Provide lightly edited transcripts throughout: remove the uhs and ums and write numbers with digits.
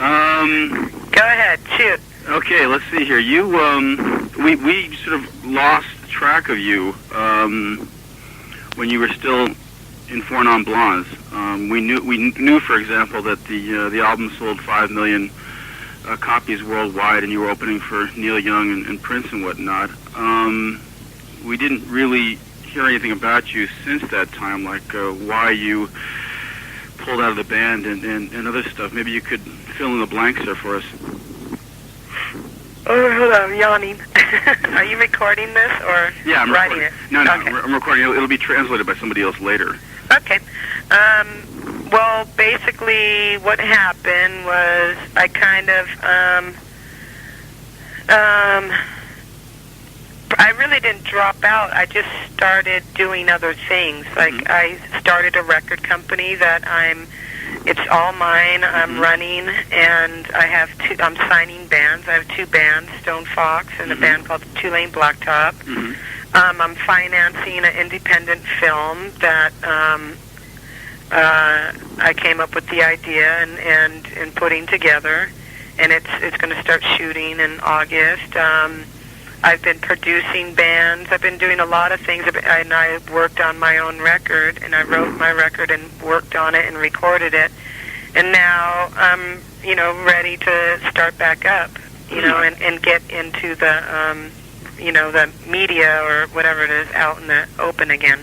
Go ahead, shoot. Okay, let's see here. You, we sort of lost track of you when you were still in Four Non Blondes. We knew, for example, that the album sold 5 million copies worldwide, and you were opening for Neil Young and Prince and whatnot. We didn't really hear anything about you since that time, like why you pulled out of the band and other stuff. Maybe you could fill in the blanks there for us. Oh, hold on, I'm yawning. Are you recording this or yeah, I'm writing recording it? No, Okay. I'm recording it. It'll be translated by somebody else later. Okay. Well, basically what happened was I kind of, I really didn't drop out. I just started doing other things. Like I started a record company that it's all mine. I'm running, and I'm signing bands. I have 2 bands, Stone Fox and a band called Tulane Blacktop. I'm financing an independent film that I came up with the idea and putting together, and it's going to start shooting in August. I've been producing bands. I've been doing a lot of things, and I worked on my own record, and I wrote my record and worked on it and recorded it. And now I'm, ready to start back up, and get into the, the media or whatever it is out in the open again.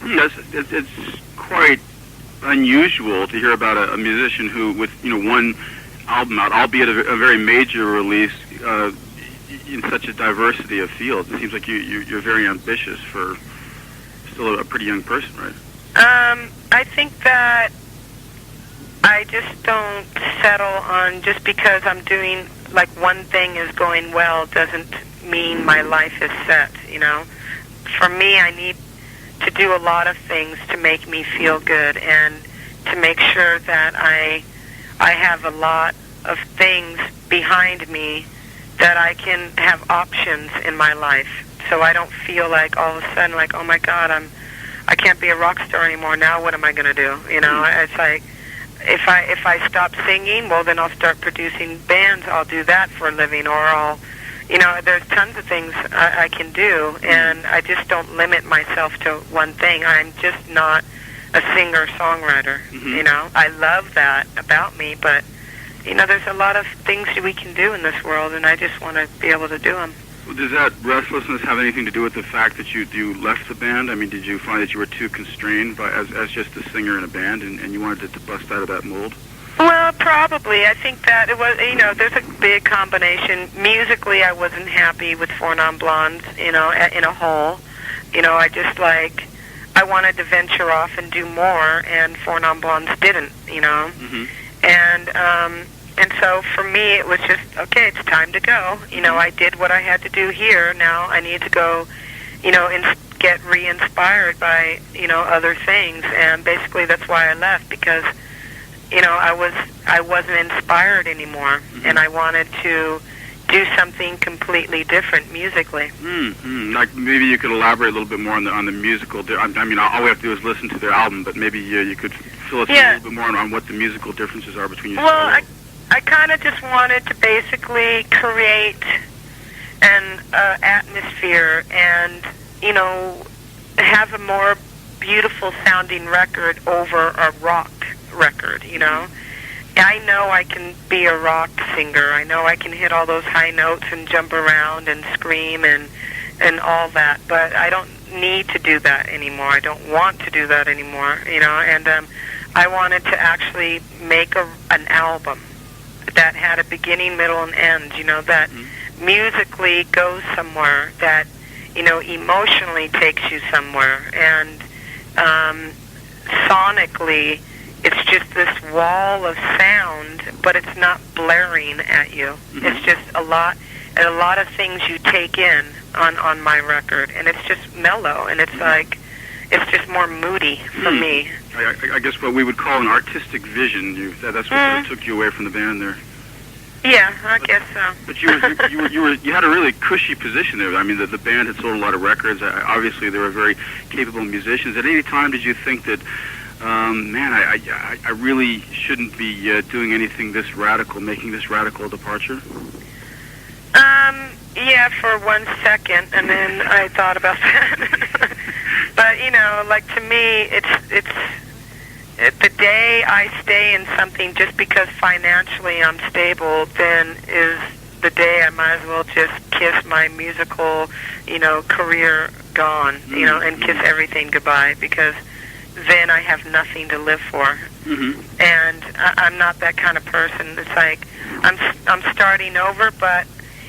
Yes, it's quite unusual to hear about a musician who, with one album out, albeit a very major release, in such a diversity of fields. It seems like you're very ambitious for still a pretty young person, right? I think that I just don't settle on just because I'm doing, like, one thing is going well doesn't mean my life is set, For me, I need to do a lot of things to make me feel good and to make sure that I have a lot of things behind me that I can have options in my life, so I don't feel like all of a sudden like, oh my God, I can't be a rock star anymore. Now what am I going to do? It's like if I stop singing, well then I'll start producing bands. I'll do that for a living, or I'll, there's tons of things I can do, and I just don't limit myself to one thing. I'm just not a singer-songwriter. I love that about me, but there's a lot of things that we can do in this world, and I just want to be able to do them. Well, does that restlessness have anything to do with the fact that you left the band? I mean, did you find that you were too constrained as just a singer in a band, and you wanted to bust out of that mold? Well, probably. I think that it was, there's a big combination. Musically, I wasn't happy with Four Non Blondes, in a whole. I just I wanted to venture off and do more, and Four Non Blondes didn't, And so for me, it was just, okay, it's time to go. I did what I had to do here. Now I need to go, and get re-inspired by, other things. And basically that's why I left, because, I wasn't inspired anymore. And I wanted to do something completely different musically. Like maybe you could elaborate a little bit more on the musical. I mean, all we have to do is listen to their album, but maybe you could fill us in a little bit more on what the musical differences are between you. Well, I kind of just wanted to basically create an atmosphere and, have a more beautiful sounding record over a rock record, I know I can be a rock singer. I know I can hit all those high notes and jump around and scream and all that, but I don't need to do that anymore. I don't want to do that anymore, and I wanted to actually make an album that had a beginning, middle, and end, that musically goes somewhere, that, emotionally takes you somewhere, and sonically it's just this wall of sound, but it's not blaring at you. It's just a lot of things you take in on my record, and it's just mellow, and it's it's just more moody for me. I guess what we would call an artistic vision. That's what sort of took you away from the band there. Yeah, I guess so. But you had a really cushy position there. I mean, the band had sold a lot of records. Obviously, they were very capable musicians. At any time, did you think that man, I really shouldn't be doing anything this radical, making this radical departure? Yeah, for 1 second, and then I thought about that. But, you know, like, to me, it's the day I stay in something just because financially I'm stable, then is the day I might as well just kiss my musical, you know, career gone, you know, and kiss everything goodbye, because then I have nothing to live for. Mm-hmm. And I'm not that kind of person. It's like I'm starting over, but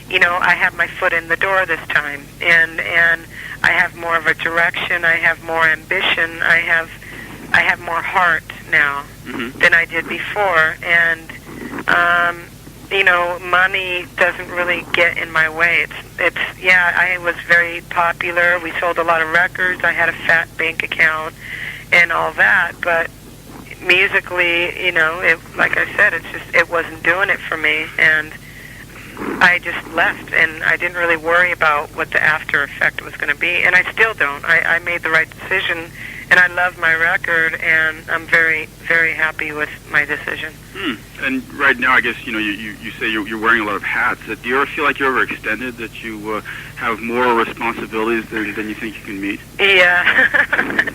you know, I have my foot in the door this time, and I have more of a direction. I have more ambition. I have more heart now than I did before, and you know, money doesn't really get in my way. It's yeah, I was very popular. We sold a lot of records. I had a fat bank account and all that, but musically, you know, like I said, it wasn't doing it for me, and I just left, and I didn't really worry about what the after effect was going to be, and I still don't. I made the right decision, and I love my record, and I'm very, very happy with my decision. And right now, I guess, you know, you say you're wearing a lot of hats. Do you ever feel like you're overextended, that you have more responsibilities than you think you can meet? Yeah.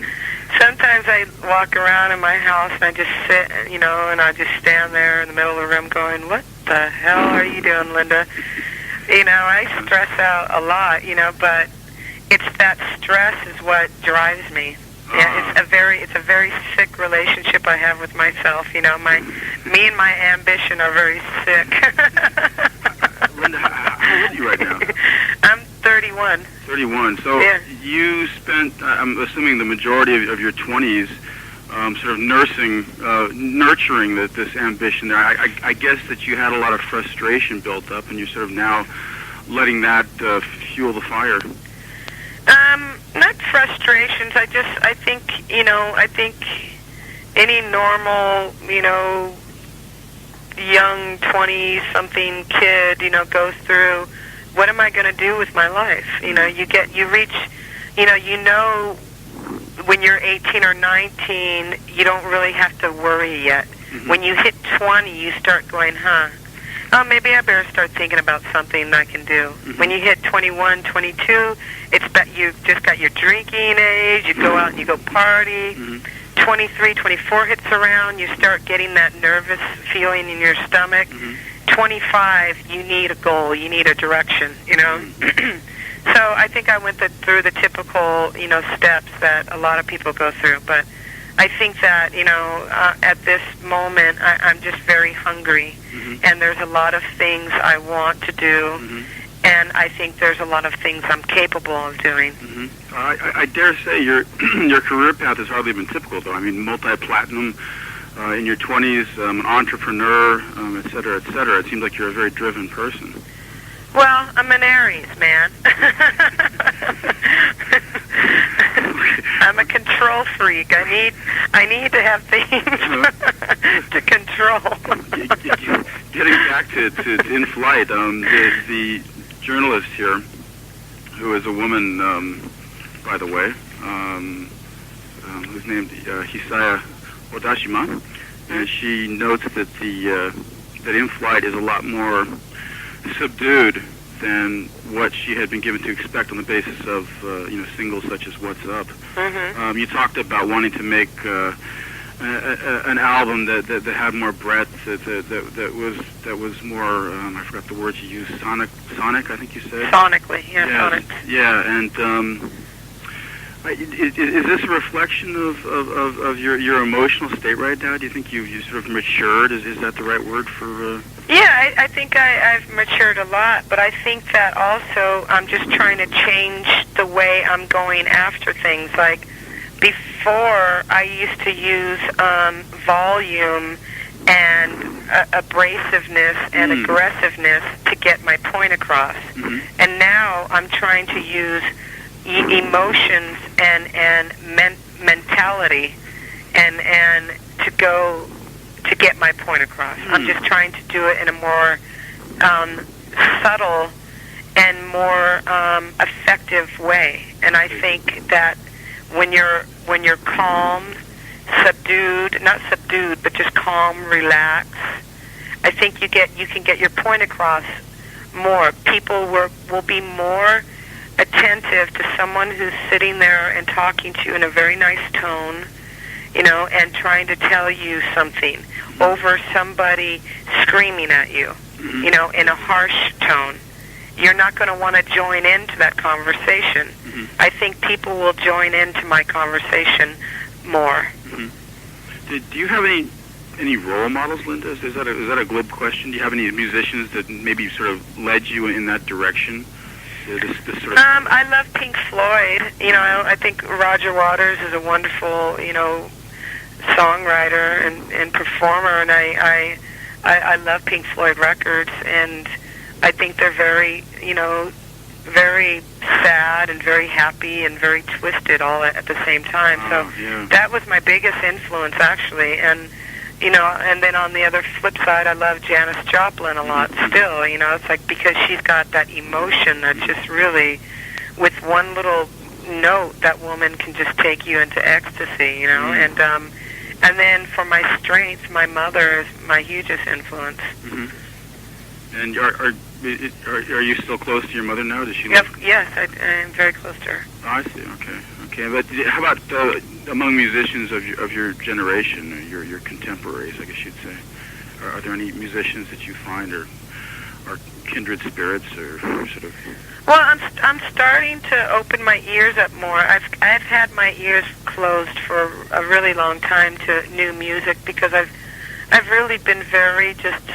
Sometimes I walk around in my house and I just sit, you know, and I just stand there in the middle of the room going, what the hell are you doing, Linda? You know, I stress out a lot, you know, but it's that stress is what drives me. Yeah, it's a very sick relationship I have with myself. You know, me and my ambition are very sick. Linda, how old are you right now? I'm 31. 31. So yeah. You spent, I'm assuming, the majority of your 20s sort of nurturing this ambition there. I guess that you had a lot of frustration built up, and you're sort of now letting that fuel the fire. Not frustrations. I think, you know, any normal, you know, young 20-something kid, you know, goes through, what am I going to do with my life? You know, you reach, you know, when you're 18 or 19, you don't really have to worry yet. When you hit 20, you start going, oh, maybe I better start thinking about something I can do. When you hit 21, 22, it's that you've just got your drinking age, you go out and you go party. 23, 24 hits around, you start getting that nervous feeling in your stomach. 25, you need a goal, you need a direction, you know. So I think I went through the typical, you know, steps that a lot of people go through, but I think that, you know, at this moment, I'm just very hungry, and there's a lot of things I want to do, and I think there's a lot of things I'm capable of doing. I dare say your career path has hardly been typical, though. I mean, multi-platinum in your 20s, an entrepreneur, et cetera, et cetera. It seems like you're a very driven person. Well, I'm an Aries, man. I'm a control freak. I need to have things to control. Getting back to In Flight, the journalist here, who is a woman, by the way, who's named Hisaya Odashima, and she notes that that In Flight is a lot more subdued than what she had been given to expect on the basis of you know, singles such as What's Up. You talked about wanting to make an album that had more breadth, that was more I forgot the words you used, sonic I think you said. Sonically, yeah, sonic. Yeah, and is this a reflection of your emotional state right now? Do you think you sort of matured? Is that the right word for? Yeah, I think I've matured a lot, but I think that also I'm just trying to change the way I'm going after things. Like, before, I used to use volume and abrasiveness and aggressiveness to get my point across. And now I'm trying to use emotions and mentality and to get my point across. I'm just trying to do it in a more subtle and more effective way. And I think that when you're calm subdued, not subdued, but just calm, relaxed. I think you can get your point across more. People will be more attentive to someone who's sitting there and talking to you in a very nice tone, and trying to tell you something over somebody screaming at you, in a harsh tone. You're not going to want to join into that conversation. I think people will join into my conversation more. Do you have any role models, Linda? Is that a glib question? Do you have any musicians that maybe sort of led you in that direction? This sort of I love Pink Floyd. I think Roger Waters is a wonderful, songwriter and performer, and I love Pink Floyd records, and I think they're very, very sad and very happy and very twisted all at the same time. That was my biggest influence, actually, and and then on the other flip side, I love Janis Joplin a lot still. It's like because she's got that emotion that just really, with one little note, that woman can just take you into ecstasy. And then for my strength, my mother is my hugest influence. And are you still close to your mother now? Does she live? Yes, I am very close to her. Oh, I see. Okay. But how about among musicians of your generation, or your contemporaries, I guess you'd say? Are there any musicians that you find are kindred spirits, or sort of? Well, I'm starting to open my ears up more. I've had my ears closed for a really long time to new music because I've really been very just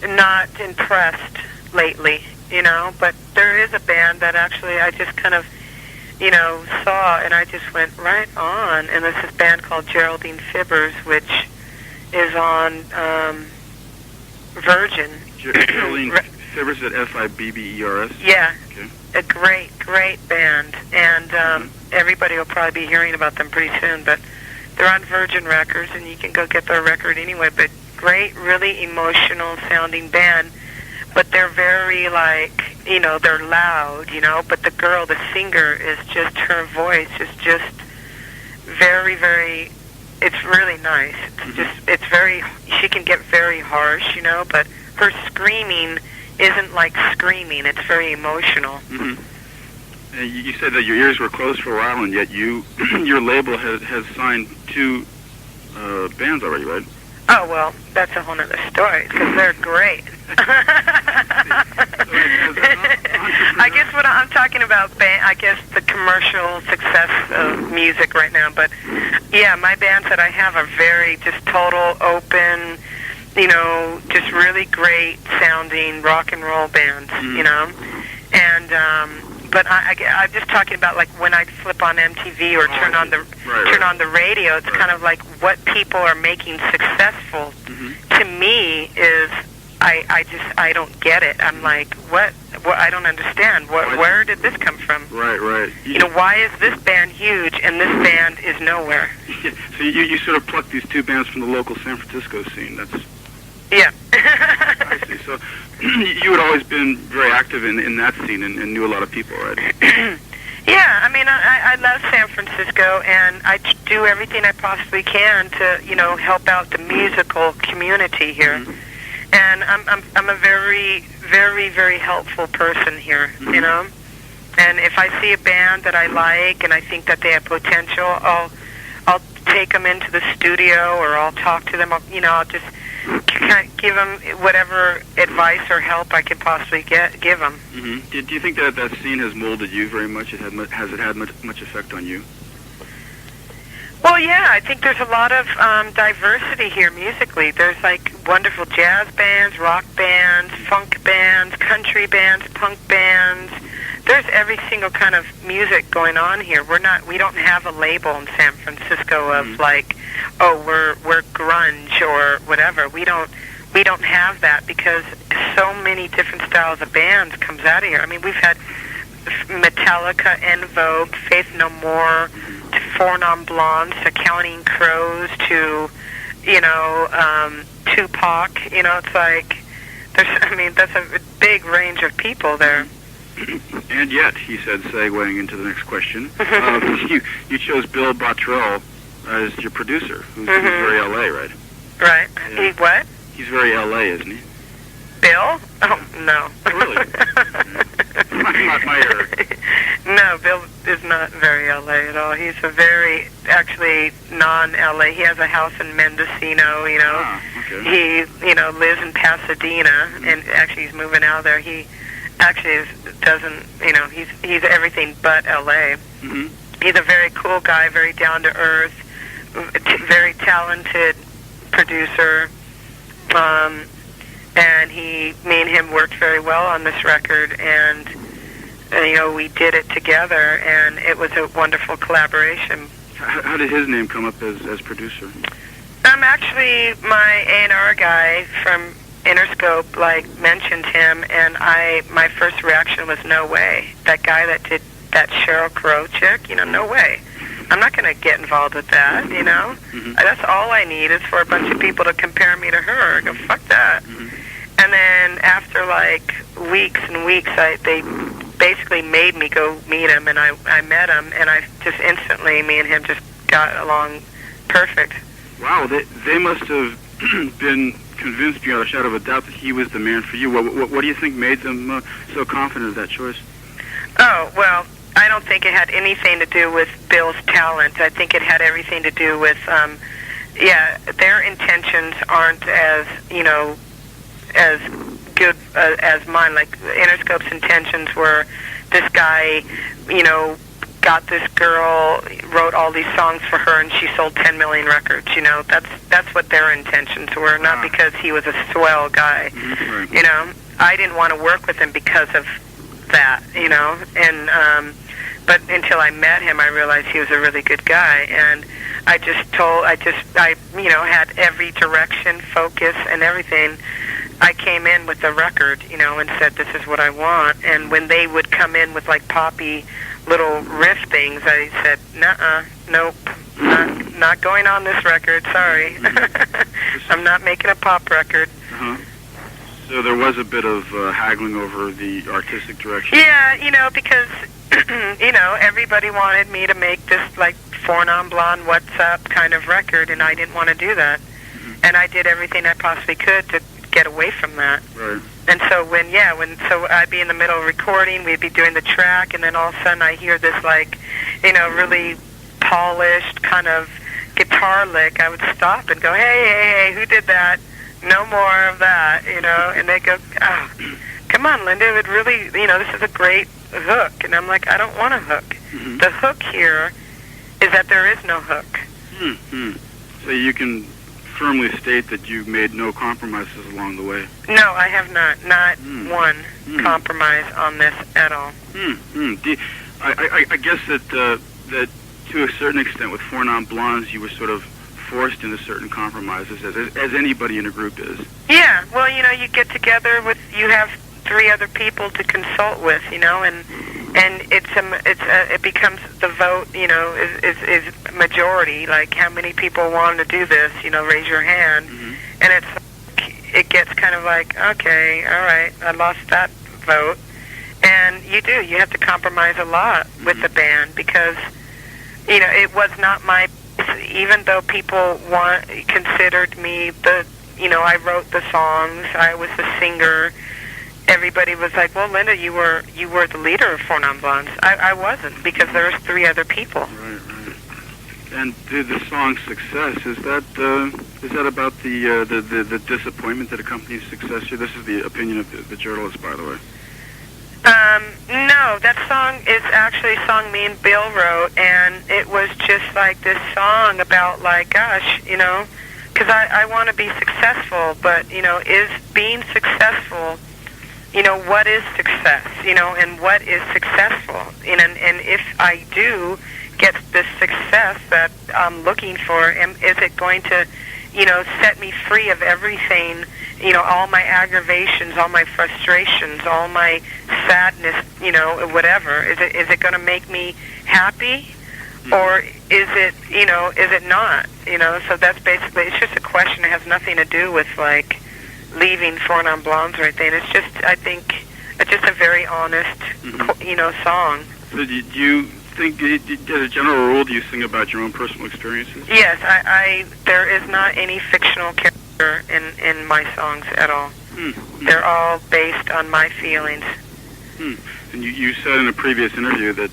not impressed lately, but there is a band that actually I just kind of, saw, and I just went right on, and this is a band called Geraldine Fibbers, which is on Virgin. Geraldine Fibbers at Fibbers? Yeah. Okay. A great band, and everybody will probably be hearing about them pretty soon, but they're on Virgin Records, and you can go get their record anyway, but great, really emotional sounding band, but they're very they're loud, but the girl, the singer, is just, her voice is just very, very, it's really nice. It's very, she can get very harsh, but her screaming isn't like screaming, it's very emotional. You said that your ears were closed for a while, and yet your label has signed 2 bands already, right? Oh, well, that's a whole other story, because they're great. I guess what I'm talking about, I guess the commercial success of music right now, but yeah, my bands that I have are very just total open, just really great sounding rock and roll bands, and but I'm just talking about like when I flip on MTV or turn on the radio. It's kind of like what people are making successful. To me, is I don't get it. I'm like, what? I don't understand. Where did this come from? Right. Why is this band huge and this band is nowhere? So you sort of plucked these 2 bands from the local San Francisco scene. That's. Yeah. I see. So you had always been very active in that scene and knew a lot of people, right? Yeah, I mean, I love San Francisco, and I do everything I possibly can to, help out the musical community here. And I'm a very, very, very helpful person here, And if I see a band that I like and I think that they have potential, I'll take them into the studio, or I'll talk to them. I'll just give them whatever advice or help I could possibly give them. Do you think that scene has molded you very much? Has it had much effect on you? Well, yeah, I think there's a lot of diversity here musically. There's like wonderful jazz bands, rock bands, funk bands, country bands, punk bands. There's every single kind of music going on here. We don't have a label in San Francisco of like, oh, we're grunge or whatever. We don't have that because so many different styles of bands comes out of here. I mean, we've had Metallica, En Vogue, Faith No More, to Four Non Blondes, to Counting Crows, to Tupac. It's like that's a big range of people there. And yet, he said, segueing into the next question, you chose Bill Bottrell as your producer, who's very LA, right? Right. Yeah. He what? He's very LA, isn't he? Bill? Oh, no. Really? my error. No, Bill is not very LA at all. He's a very, actually, non-LA. He has a house in Mendocino, you know. Ah, okay. He, you know, lives in Pasadena, and actually he's moving out there. He actually doesn't, you know, he's everything but LA. Mm-hmm. He's a very cool guy, very down-to-earth, very talented producer. And me and him worked very well on this record, and you know, we did it together, and it was a wonderful collaboration. How did his name come up as producer? Actually, my A&R guy from Interscope mentioned him, and my first reaction was no way. That guy that did that Sheryl Crow chick, you know, no way. I'm not going to get involved with that, you know. Mm-hmm. That's all I need is for a bunch of people to compare me to her. I go, fuck that. Mm-hmm. And then after weeks and weeks, they basically made me go meet him, and I met him, and I just instantly, me and him just got along perfect. Wow, they must have been convinced beyond a shadow of a doubt that he was the man for you. What do you think made them so confident of that choice? Oh, well, I don't think it had anything to do with Bill's talent. I think it had everything to do with, their intentions aren't as, you know, as good as mine. Like, Interscope's intentions were, this guy, you know, got this girl, wrote all these songs for her, and she sold 10 million records. You know, that's what their intentions were, not because he was a swell guy. Mm-hmm. Right. You know, I didn't want to work with him because of that, you know, and but until I met him, I realized he was a really good guy, and I you know, had every direction, focus, and everything. I came in with the record, you know, and said, this is what I want, and when they would come in with, like, poppy little riff things, I said, nuh-uh, nope, not going on this record, sorry. I'm not making a pop record. Uh-huh. So there was a bit of haggling over the artistic direction. Yeah, you know, because, you know, everybody wanted me to make this, like, Four Non Blonde, What's Up kind of record, and I didn't want to do that. Mm-hmm. And I did everything I possibly could to get away from that. Right. And so so I'd be in the middle of recording, we'd be doing the track, and then all of a sudden I hear this, like, you know, really polished kind of guitar lick. I would stop and go, hey, who did that? No more of that, you know. And they go, come on, Linda, it really, you know, this is a great hook. And I'm like, I don't want a hook. Mm-hmm. The hook here is that there is no hook. Mm-hmm. So you can firmly state that you made no compromises along the way. No, I have not one compromise on this at all. I guess that to a certain extent with Four Non Blondes, you were sort of forced into certain compromises, as anybody in a group is. Yeah, well, you know, you get together you have 3 other people to consult with, you know, and it becomes the vote, you know, is majority. Like, how many people want to do this? You know, raise your hand, and it gets kind of like, okay, all right, I lost that vote, and you have to compromise a lot with the band because, you know, it was not my. Even though people considered me you know, I wrote the songs, I was the singer. Everybody was like, well, Linda, you were the leader of Four Non Blondes. I wasn't, because there was 3 other people. Right. And the song's success, is that about the disappointment that accompanies success here? This is the opinion of the journalist, by the way. No, that song is actually a song me and Bill wrote, and it was just like this song about, like, gosh, you know, because I want to be successful, but, you know, is being successful, you know, what is success, you know, and what is successful, and if I do get the success that I'm looking for, is it going to, you know, set me free of everything, you know, all my aggravations, all my frustrations, all my sadness, you know, whatever. Is it going to make me happy, or is it, you know, is it not? You know, so that's basically, it's just a question. It has nothing to do with, like, leaving Four Non Blondes or anything. It's just, I think, it's just a very honest, you know, song. So did you think, as a general rule, do you sing about your own personal experiences? Yes, there is not any fictional character in my songs at all. They're all based on my feelings. And you said in a previous interview that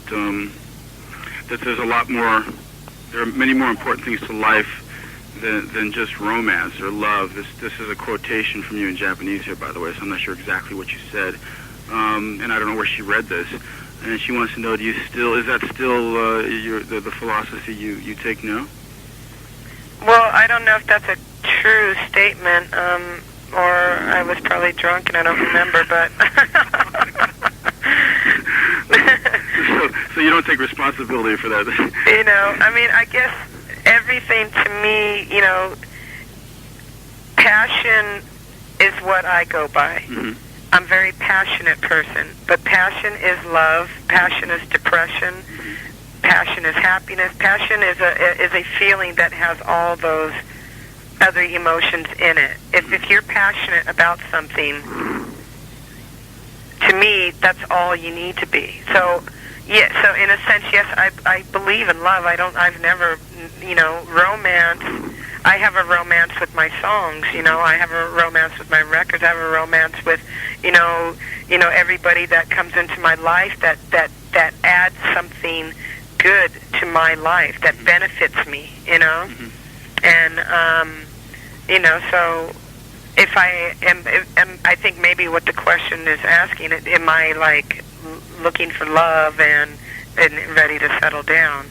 that there's a lot more, there are many more important things to life than just romance or love. This is a quotation from you in Japanese here, by the way, so I'm not sure exactly what you said. And I don't know where she read this. And she wants to know, is that still the philosophy you take now? Well, I don't know if that's a true statement, or I was probably drunk and I don't remember, but... so you don't take responsibility for that? You know, I mean, I guess everything to me, you know, passion is what I go by. Mm-hmm. I'm a very passionate person, but passion is love, passion is depression, passion is happiness, passion is a feeling that has all those other emotions in it. If you're passionate about something, to me, that's all you need to be. So, yeah, so in a sense, yes, I believe in love. I've never, you know, romance. I have a romance with my songs, you know. I have a romance with my records. I have a romance with, you know, everybody that comes into my life that adds something good to my life, that benefits me, you know. And you know, so if I am, I think maybe what the question is asking, am I like looking for love and ready to settle down?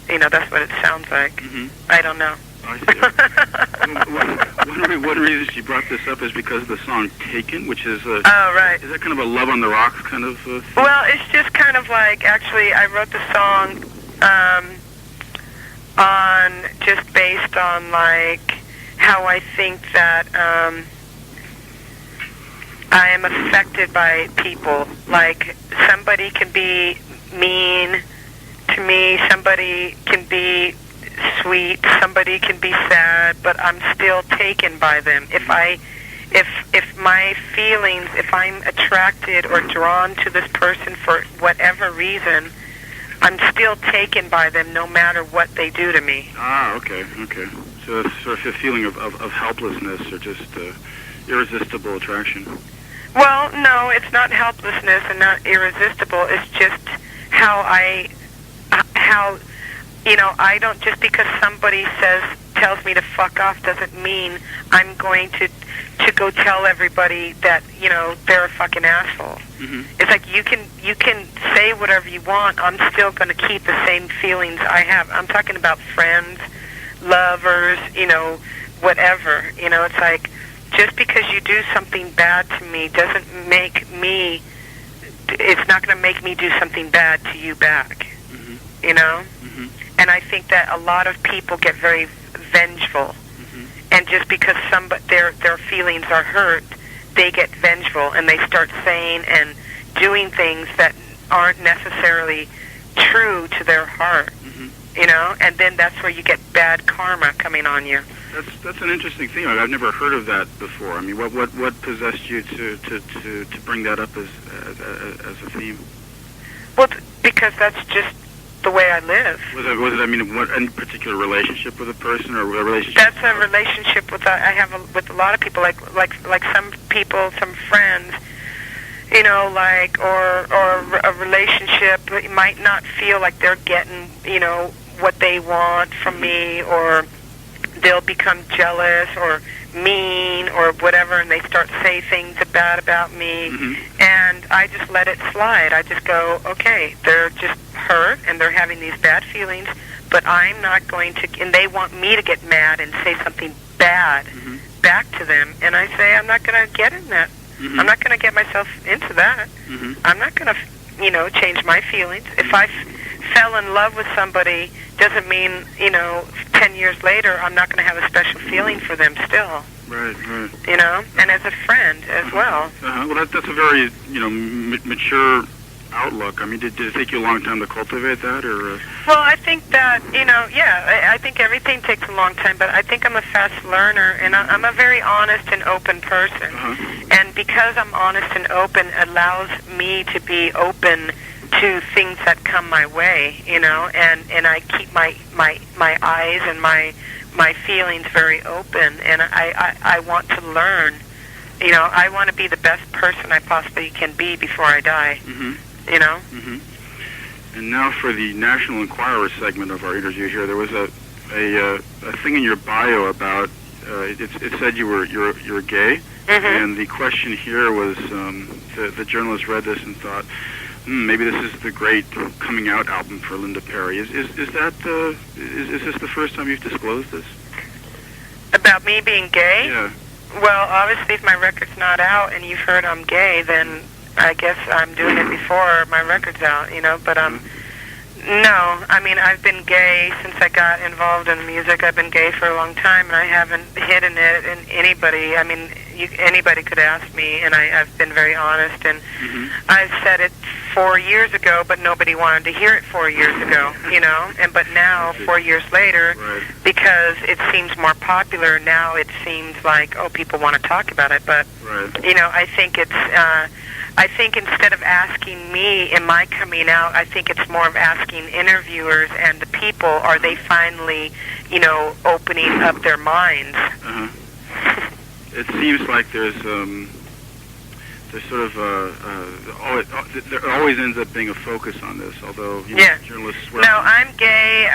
You know, that's what it sounds like. I don't know. I see. One reason she brought this up is because of the song "Taken," which is oh, right. Is that kind of a love on the rocks kind of thing? Well, it's just kind of like, actually, I wrote the song on just based on like how I think that I am affected by people. Like, somebody can be mean to me, somebody can be sweet, somebody can be sad, but I'm still taken by them. If my feelings, if I'm attracted or drawn to this person for whatever reason, I'm still taken by them no matter what they do to me. Ah, okay. So it's sort of a feeling of helplessness or just irresistible attraction. Well, no, it's not helplessness and not irresistible. It's just how you know, I don't, just because somebody tells me to fuck off doesn't mean I'm going to go tell everybody that, you know, they're a fucking asshole. It's like you can say whatever you want. I'm still going to keep the same feelings I have. I'm talking about friends, lovers, you know, whatever. You know, it's like, just because you do something bad to me doesn't make me, it's not going to make me do something bad to you back. You know? And I think that a lot of people get very vengeful. And just because their feelings are hurt, they get vengeful and they start saying and doing things that aren't necessarily true to their heart. You know? And then that's where you get bad karma coming on you. That's an interesting thing. I've never heard of that before. I mean, what possessed you to bring that up as a theme? Well, because that's just the way I live. Was it? I mean, what, any particular relationship with a person or a relationship? That's a relationship with I have with a lot of people, like some people, some friends, you know, like or a relationship. You might not feel like they're getting, you know, what they want from me, or they'll become jealous or mean or whatever, and they start saying things bad about me, and I just let it slide. I just go, okay, they're just hurt and they're having these bad feelings, but I'm not going to, and they want me to get mad and say something bad back to them, and I say, I'm not going to get in that. I'm not going to get myself into that. I'm not going to, you know, change my feelings. If I fell in love with somebody, doesn't mean, you know, 10 years later I'm not going to have a special feeling for them still. Right. You know, and as a friend as well. Well, that's a very, you know, mature outlook. I mean, did it take you a long time to cultivate that, or? Well, I think that, you know, yeah, I think everything takes a long time, but I think I'm a fast learner, and I'm a very honest and open person. And because I'm honest and open, it allows me to be open to things that come my way, you know, and I keep my eyes and my feelings very open, and I want to learn. You know, I want to be the best person I possibly can be before I die. Mm-hmm. You know. Mm-hmm. And now for the National Enquirer segment of our interview here, there was a thing in your bio about it said you're gay, Mm-hmm. and the question here was the journalist read this and thought, maybe this is the great coming out album for Linda Perry. Is that is this the first time you've disclosed this? About me being gay? Yeah. Well, obviously, if my record's not out and you've heard I'm gay, then I guess I'm doing it before my record's out, you know. But no, I mean, I've been gay since I got involved in music. I've been gay for a long time, and I haven't hidden it. And anybody, I mean, anybody could ask me, and I've been very honest. And I've said it 4 years ago, but nobody wanted to hear it 4 years ago, you know. But now, 4 years later, because it seems more popular, now it seems like, oh, people want to talk about it. But, you know, I think it's, I think instead of asking me, am I coming out, I think it's more of asking interviewers and the people, are they finally, you know, opening up their minds? It seems like there's sort of there always ends up being a focus on this, although you know, journalists swear. No, I'm gay.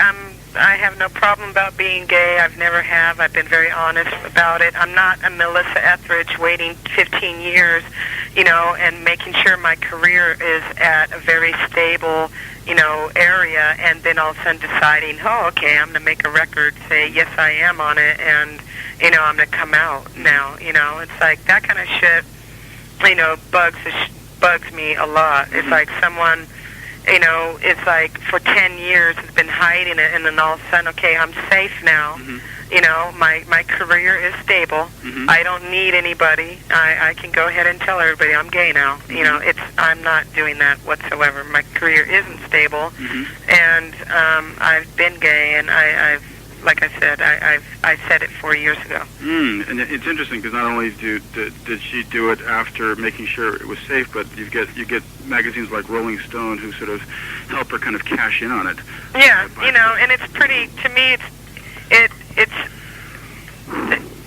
I have no problem about being gay. I've never have. I've been very honest about it. I'm not a Melissa Etheridge waiting 15 years, you know, and making sure my career is at a very stable, you know, area, and then all of a sudden deciding, oh, okay, I'm going to make a record, say, yes, I am on it, and, you know, I'm going to come out now, you know. It's like that kind of shit, you know, bugs me a lot. It's like someone, you know, it's like for 10 years has been hiding it, and then all of a sudden, okay, I'm safe now. You know, my career is stable. I don't need anybody. I can go ahead and tell everybody I'm gay now. You know, I'm not doing that whatsoever. My career isn't stable, and I've been gay, and I've, like I said, I said it 4 years ago. And it's interesting because not only did she do it after making sure it was safe, but you get magazines like Rolling Stone who sort of help her kind of cash in on it. Yeah, you know, and it's pretty. To me, it's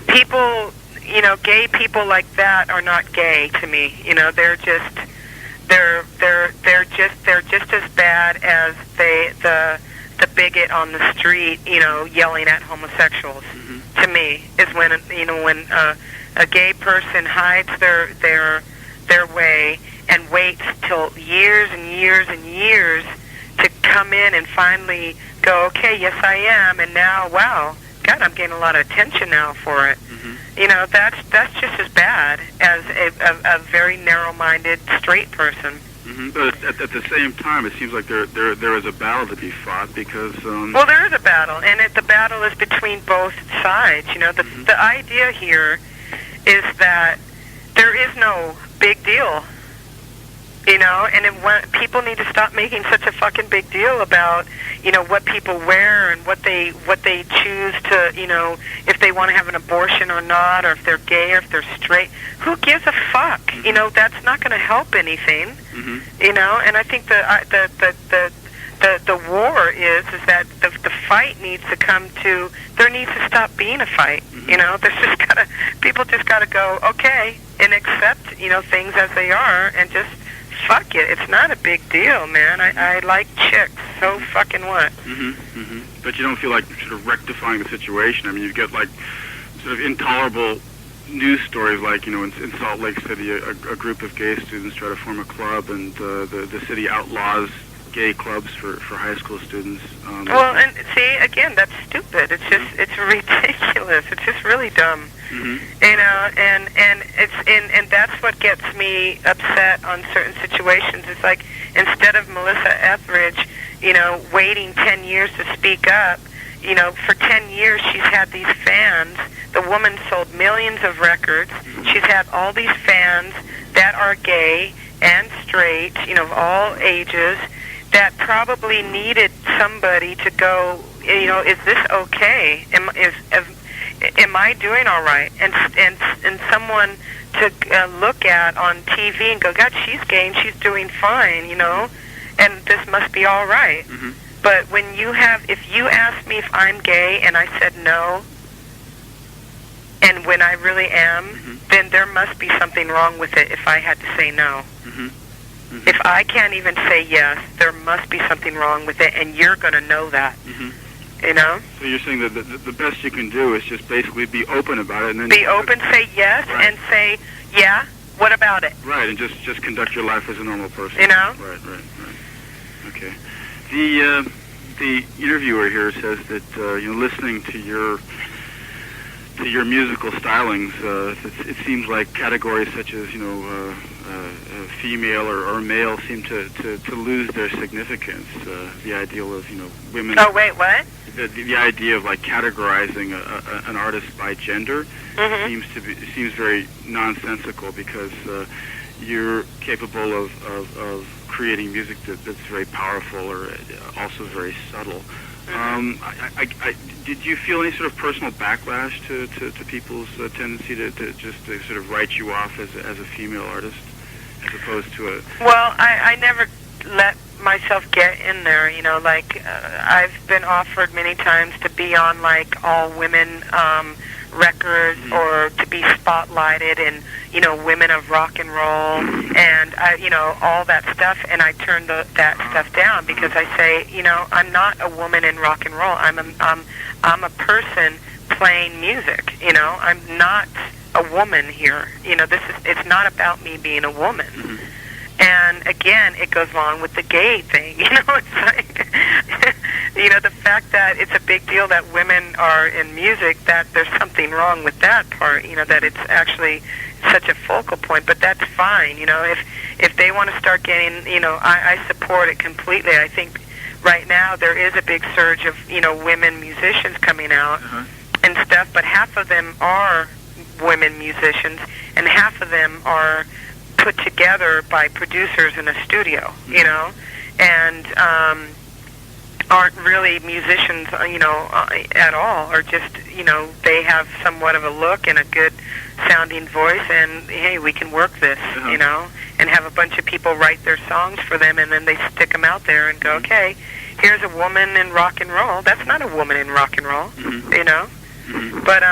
people. You know, gay people like that are not gay to me. You know, they're just as bad as the bigot on the street, you know, yelling at homosexuals. To me, is when, you know, when a gay person hides their way and waits till years and years and years to come in and finally go, okay, yes, I am, and now, wow, God, I'm getting a lot of attention now for it. You know, that's just as bad as a very narrow-minded straight person. But at the same time, it seems like there is a battle to be fought because... Well, there is a battle, and the battle is between both sides. You know, the idea here is that there is no big deal. You know, and people need to stop making such a fucking big deal about, you know, what people wear and what they choose to, you know, if they want to have an abortion or not, or if they're gay or if they're straight. Who gives a fuck? You know, that's not going to help anything. You know, and I think the war is that the fight needs to come to. There needs to stop being a fight. You know, people just gotta go, okay, and accept, you know, things as they are, and just fuck it. It's not a big deal, man. I like chicks. So fucking what? But you don't feel like sort of rectifying the situation. I mean, you get like sort of intolerable news stories, like, you know, in Salt Lake City, a group of gay students try to form a club, and the city outlaws gay clubs for high school students. Well, and see, again, that's stupid. It's just, it's ridiculous. It's just really dumb. You know, and that's what gets me upset on certain situations. It's like, instead of Melissa Etheridge, you know, waiting 10 years to speak up, you know, for 10 years she's had these fans. The woman sold millions of records. She's had all these fans that are gay and straight, you know, of all ages, that probably needed somebody to go, you know, is this okay? Am I doing all right? And someone to look at on TV and go, God, she's gay and she's doing fine, you know. and this must be all right. Mm-hmm. But when you have, if you ask me if I'm gay and I said no, and when I really am, mm-hmm. then there must be something wrong with it if I had to say no. Mm-hmm. Mm-hmm. If I can't even say yes, there must be something wrong with it, and you're going to know that. Mm-hmm. You know? So you're saying that the best you can do is just basically be open about it, and then be open, say yes, right. and say, yeah, what about it? Right, and just conduct your life as a normal person. You know? Right. Okay. The interviewer here says that listening to your musical stylings, it seems like categories such as female or male seem to lose their significance. The ideal of women. Oh wait, what? The idea of like categorizing an artist by gender Mm-hmm. seems very nonsensical, because you're capable of creating music that's very powerful, or also very subtle. Did you feel any sort of personal backlash to people's tendency to sort of write you off as a female artist, as opposed to a... Well, I never let myself get in there, I've been offered many times to be on like all women records, or to be spotlighted in Women of Rock and Roll, and all that stuff, and I turn that stuff down, because I say, I'm not a woman in rock and roll. I'm a person playing music. I'm not a woman here. It's not about me being a woman. And again, it goes along with the gay thing. It's like, the fact that it's a big deal that women are in music, that there's something wrong with that part, that it's actually such a focal point. But that's fine. If they want to start getting, I support it completely. I think right now there is a big surge of, women musicians coming out and stuff, but half of them are women musicians, and half of them are put together by producers in a studio, and aren't really musicians, at all, or just, they have somewhat of a look and a good sounding voice, and hey, we can work this, and have a bunch of people write their songs for them, and then they stick them out there and go, okay, here's a woman in rock and roll. That's not a woman in rock and roll, But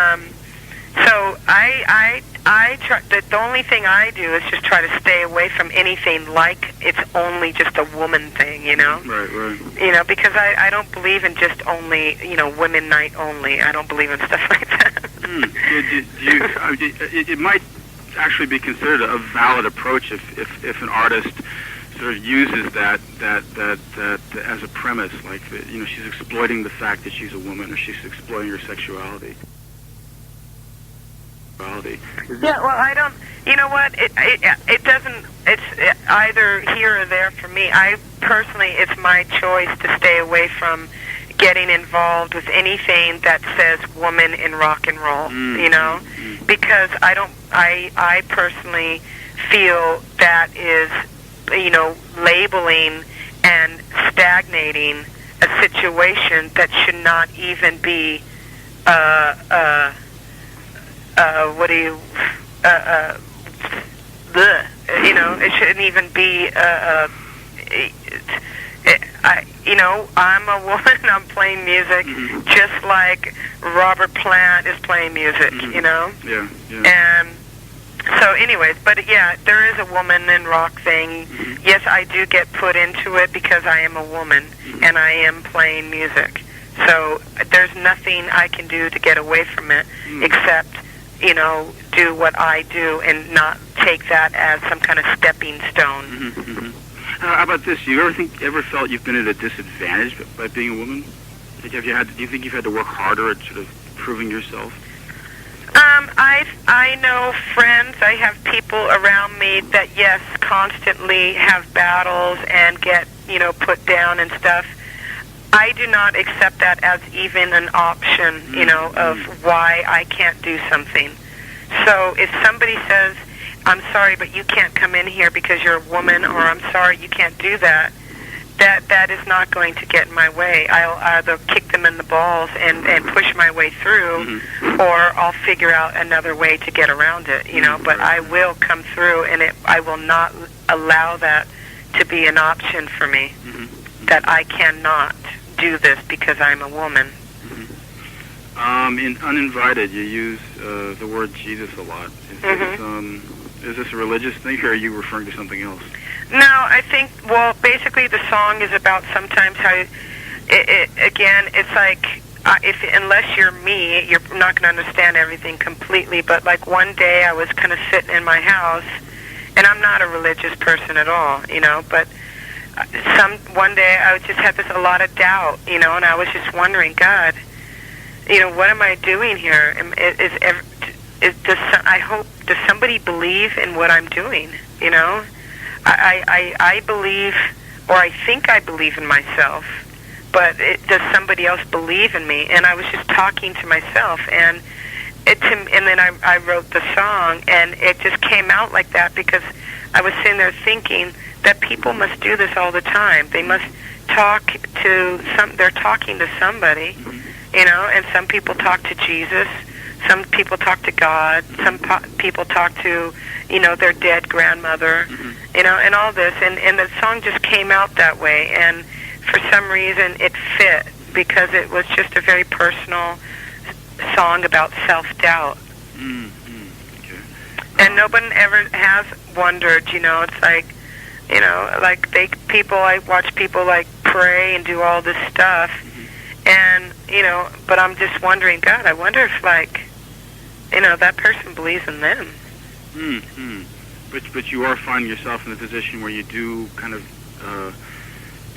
so I try. The only thing I do is just try to stay away from anything like it's only just a woman thing, Right. Because I don't believe in just only, women night only. I don't believe in stuff like that. It might actually be considered a valid approach if an artist sort of uses that as a premise, like she's exploiting the fact that she's a woman, or she's exploiting her sexuality. Yeah, well, I don't. You know what? It doesn't. It's either here or there for me. I personally, it's my choice to stay away from getting involved with anything that says woman in rock and roll. Because I don't. I personally feel that is, labeling and stagnating a situation that should not even be. It shouldn't even be, I'm a woman, I'm playing music, just like Robert Plant is playing music, Yeah. And so anyways, but yeah, there is a woman in rock thing. Yes, I do get put into it because I am a woman, and I am playing music. So there's nothing I can do to get away from it, except, do what I do and not take that as some kind of stepping stone. How about this? Do you ever felt you've been at a disadvantage by being a woman? Do you think you've had to work harder at sort of proving yourself? I know friends, I have people around me that, yes, constantly have battles and get, put down and stuff. I do not accept that as even an option, of why I can't do something. So if somebody says, I'm sorry, but you can't come in here because you're a woman, or I'm sorry, you can't do that, that is not going to get in my way. I'll either kick them in the balls and push my way through, or I'll figure out another way to get around it, but I will come through, and I will not allow that to be an option for me, that I cannot do this because I'm a woman. In Uninvited, you use the word Jesus a lot. Is this a religious thing, or are you referring to something else? No, I think, well, basically the song is about sometimes how, again, it's like, unless you're me, you're not going to understand everything completely, but like one day I was kind of sitting in my house, and I'm not a religious person at all, you know, but one day I just had a lot of doubt, you know, and I was just wondering, God, you know, what am I doing here? Does somebody believe in what I'm doing, you know? I believe, or I think I believe in myself, but does somebody else believe in me? And I was just talking to myself, and then I wrote the song, and it just came out like that because I was sitting there thinking that people must do this all the time. They must talk to they're talking to somebody, you know, and some people talk to Jesus, some people talk to God, some people talk to, you know, their dead grandmother, you know, and all this, and the song just came out that way, and for some reason it fit because it was just a very personal song about self-doubt. Okay. And no one ever has wondered, you know, it's like, you know, like I watch people like pray and do all this stuff, and, you know, but I'm just wondering, God, I wonder if, like, you know, that person believes in them. But you are finding yourself in a position where you do kind of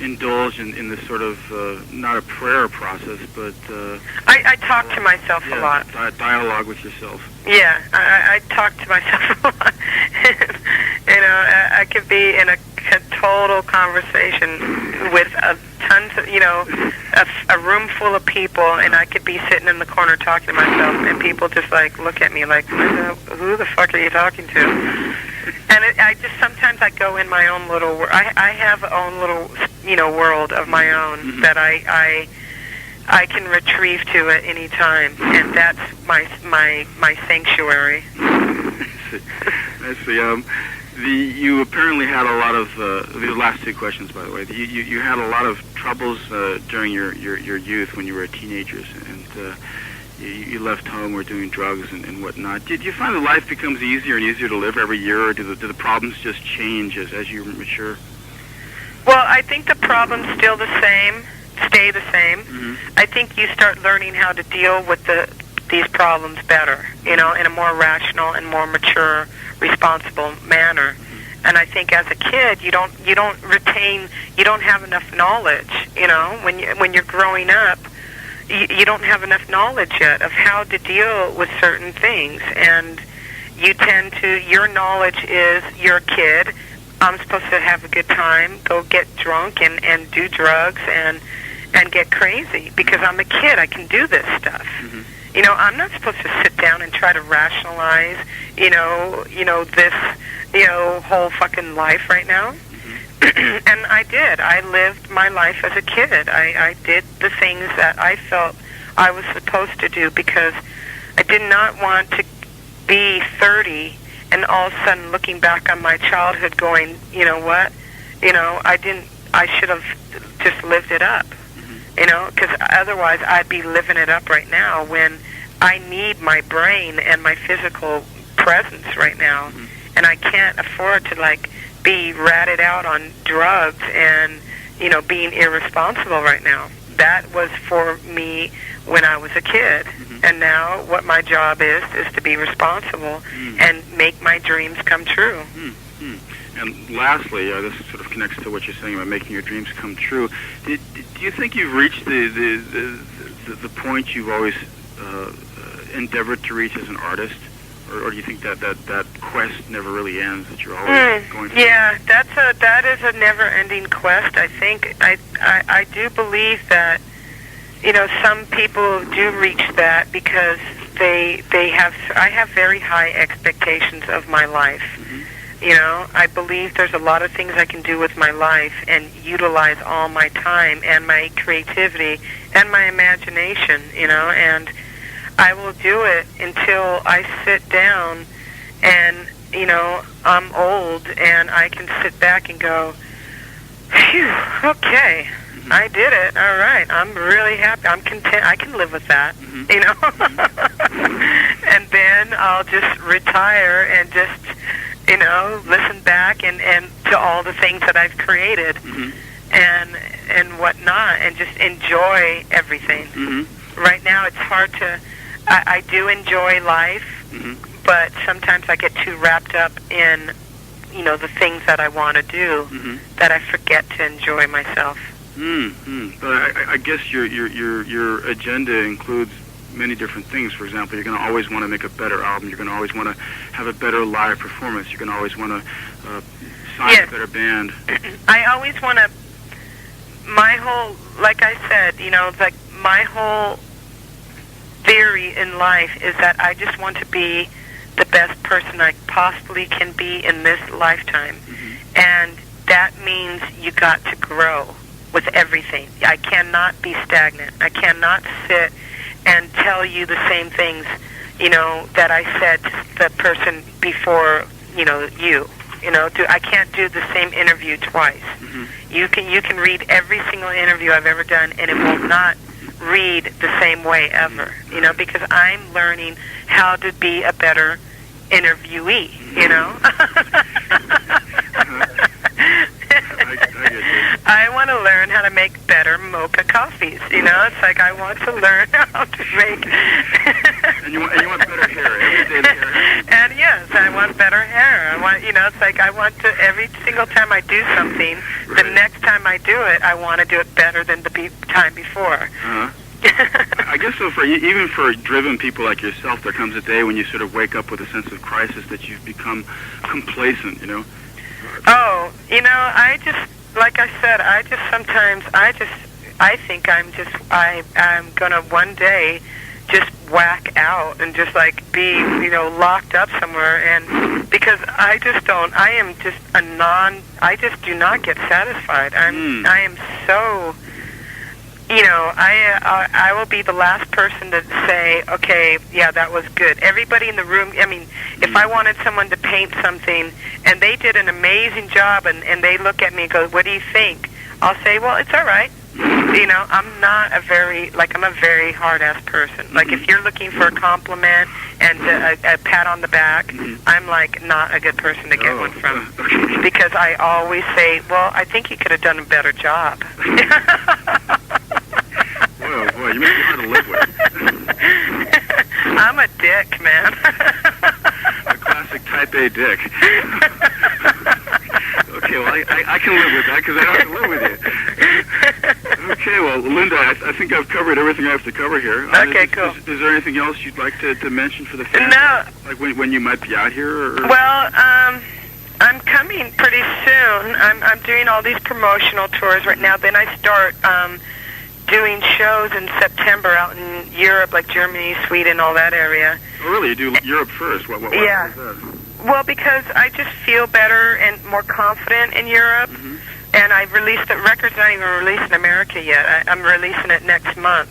indulge in this sort of, not a prayer process, but... I talk to myself a lot. Dialogue with yourself. Yeah, I talk to myself a lot. You know, I could be in a total conversation with tons of, you know, a room full of people, and I could be sitting in the corner talking to myself, and people just, like, look at me like, who the fuck are you talking to? And I just, sometimes I go in my own little world. I have a own little, you know, world of my own that I can retrieve to at any time, and that's my sanctuary. I see. You apparently had a lot of these last two questions, by the way. You had a lot of troubles during your youth when you were a teenager, and you left home, were doing drugs and whatnot. Did you find that life becomes easier and easier to live every year, or do the problems just change as you mature? Well, I think the problems stay the same. I think you start learning how to deal with these problems better, you know, in a more rational and more mature, responsible manner. And I think as a kid, you don't have enough knowledge, you know, when you're growing up, you don't have enough knowledge yet of how to deal with certain things, and your knowledge is, you're a kid, I'm supposed to have a good time, go get drunk and do drugs and get crazy because I'm a kid, I can do this stuff. You know, I'm not supposed to sit down and try to rationalize, you know, this, you know, whole fucking life right now. And I did. I lived my life as a kid. I did the things that I felt I was supposed to do because I did not want to be 30 and all of a sudden looking back on my childhood going, you know what, you know, I should have just lived it up. You know, because otherwise I'd be living it up right now when I need my brain and my physical presence right now. And I can't afford to, like, be ratted out on drugs and, you know, being irresponsible right now. That was for me when I was a kid. And now what my job is to be responsible and make my dreams come true. And lastly, this sort of connects to what you're saying about making your dreams come true. Do you think you've reached the point you've always endeavored to reach as an artist, or do you think that quest never really ends? That you're always going through? Yeah, that is a never-ending quest. I think I do believe that, you know, some people do reach that because I have very high expectations of my life. You know, I believe there's a lot of things I can do with my life and utilize all my time and my creativity and my imagination, you know, and I will do it until I sit down and, you know, I'm old and I can sit back and go, Phew, okay. I did it. All right. I'm really happy. I'm content. I can live with that, you know. And then I'll just retire and just, you know, listen back and to all the things that I've created and whatnot, and just enjoy everything. Right now, it's hard to. I do enjoy life, but sometimes I get too wrapped up in, you know, the things that I want to do that I forget to enjoy myself. But I guess your agenda includes many different things. For example, you're going to always want to make a better album. You're going to always want to have a better live performance. You're going to always want to sign a better band. I always want to. My whole, like I said, you know, like my whole theory in life is that I just want to be the best person I possibly can be in this lifetime, and that means you got to grow with everything. I cannot be stagnant. I cannot sit and tell you the same things, you know, that I said to the person before, you know, you. You know, I can't do the same interview twice. You can read every single interview I've ever done, and it will not read the same way ever. You know, because I'm learning how to be a better interviewee. You know. I want to learn how to make better mocha coffees. You know, it's like I want to learn how to make. and you want better hair every day. And yes, I want better hair. I want, you know, it's like I want to every single time I do something. The next time I do it, I want to do it better than the time before. I guess so. Even for driven people like yourself, there comes a day when you sort of wake up with a sense of crisis that you've become complacent. You know. Oh, you know, I just, like I said, I think I'm gonna one day just whack out and just like be, you know, locked up somewhere, and because I just do not get satisfied. I am so, you know, I will be the last person to say, okay, yeah, that was good. Everybody in the room, I mean, if I wanted someone to paint something and they did an amazing job and they look at me and go, what do you think? I'll say, well, it's all right. You know, I'm a very hard-ass person. Like, if you're looking for a compliment and a pat on the back, I'm, like, not a good person to get one from. Because I always say, well, I think you could have done a better job. Whoa, boy, you make me hard to live with. I'm a dick, man. A classic type A dick. Okay, well, I can live with that because I don't have to live with you. Okay, well, Linda, I think I've covered everything I have to cover here. Okay, cool. Is there anything else you'd like to mention for the fans? No. Like when you might be out here? Or? Well, I'm coming pretty soon. I'm doing all these promotional tours right now. Then I start doing shows in September out in Europe, like Germany, Sweden, all that area. Oh, really? You do Europe first? What yeah. Is that? Well, because I just feel better and more confident in Europe. And I've released the record's not even released in America yet. I'm releasing it next month,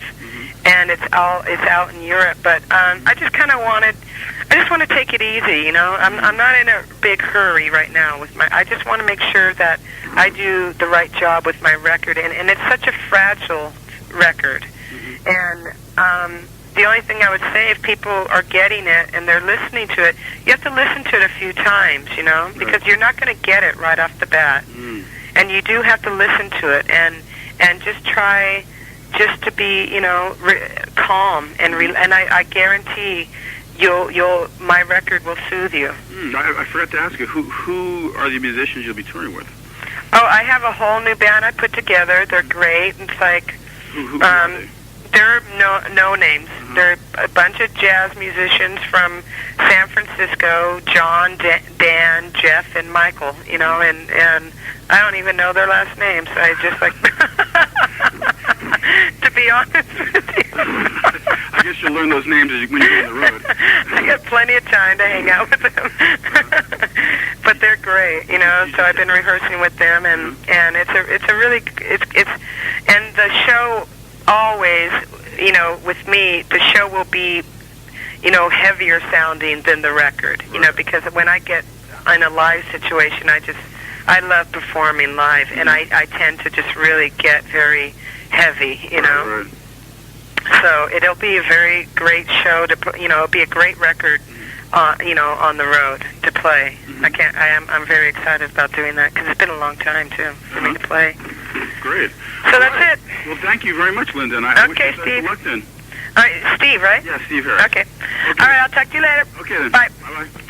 and it's out in Europe. But I just want to take it easy, you know. I'm not in a big hurry right now with my. I just want to make sure that I do the right job with my record, and it's such a fragile record. And the only thing I would say, if people are getting it and they're listening to it, you have to listen to it a few times, you know, because you're not going to get it right off the bat. And you do have to listen to it and just try just to be, you know, calm and I guarantee my record will soothe you. I forgot to ask you, who are the musicians you'll be touring with? Oh, I have a whole new band I put together. They're great. It's like who are they? They're no names. They're a bunch of jazz musicians from San Francisco, John, Dan, Jeff, and Michael, you know, and I don't even know their last names. I just like, to be honest with you. I guess you'll learn those names when you get on the road. I got plenty of time to hang out with them. But they're great, you know, so I've been rehearsing with them, and it's a really, and the show always, you know, with me, the show will be, you know, heavier sounding than the record, you know, because when I get in a live situation, I I love performing live, and I tend to just really get very heavy, you know. Right. So it'll be a very great show to put, you know, it'll be a great record, you know, on the road to play. I'm very excited about doing that because it's been a long time too for me to play. Great. So that's it. Well, thank you very much, Linda. And I wish you best of Steve. luck then. All right, Steve, right? Yeah, Steve Harris. Okay. All right, I'll talk to you later. Okay then. Bye. Bye-bye.